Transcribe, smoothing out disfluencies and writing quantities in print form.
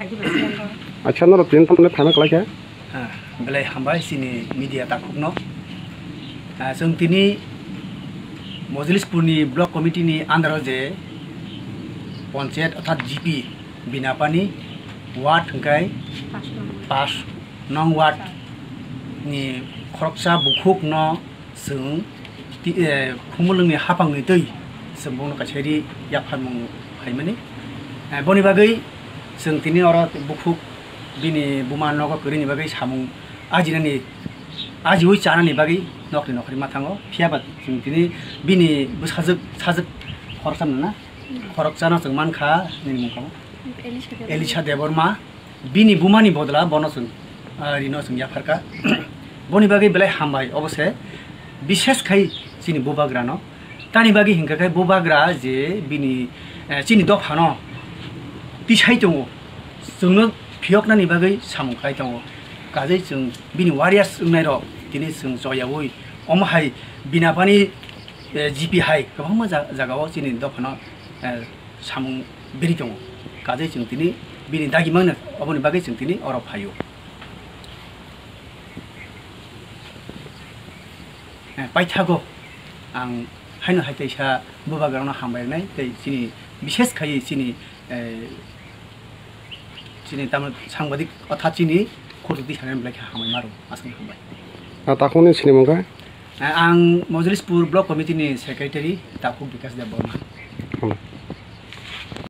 अच्छा नर प्लेन तमने फाइना कलाया बेलाय हामबाय सिनि मीडिया ताकुबनो जों तिनि मजलिसपुरनि ब्लक कमिटिनि आन्दाराव जे पंचायत अर्थात जीपी बिनापानी वार्ड हंखाय 5 नং वार्ड नि खरकसा बुखुक न जों खुमुलुंनि हाफांनि दै जों बुंनो काछारी याफानमुं फायमानि बनि बागै जों तिनि अर बुखुक बिनि बुमा नग करिनि बागै सामुं आजिनानि आजिवै चानानि बागै नखरि नखरि माथाङो फियाबा जों तिनि बिनि साजोक खरसामना खरकसाना जों मानखा नि मुंखौ एलिसा देबरमा बिनि बुमानि बदला बनसुन रिनो जों याफारका बनि बागै बेलाय हामबाय अबसे विशेष खाय चिनि बुबाग्रानो तानि बागै हिंखाखाय बुबाग्रा जे बिनि चिनि दफानो तिसाय दङ जोंनो फियकनानि बागै सामुखाय दङ गाजै जों बिनि वारियास नायर दिनै जों जयावै अमहाय बिनापानी जीपी हाय गोबां जागाव चिनि दफानो सामुं बेरि दङ गाजै जों दिनै बिनि दागिमानो अबनि बागै जों दिनै अर फायो पाइथागो आं हायनो हायथायसा बुबाग्रानो हामबायनाय चिनि विशेष खाय चिनि ताम सांबादिक अथा चिनि खरदि साननाय ब्लाय हामबाय मारो आसन हामबाय ताखौनि सिनेमाखा आं मजलिसपुर ब्लक कमिटिनि सेक्रेटारि ताकुब विकास देबबर्मा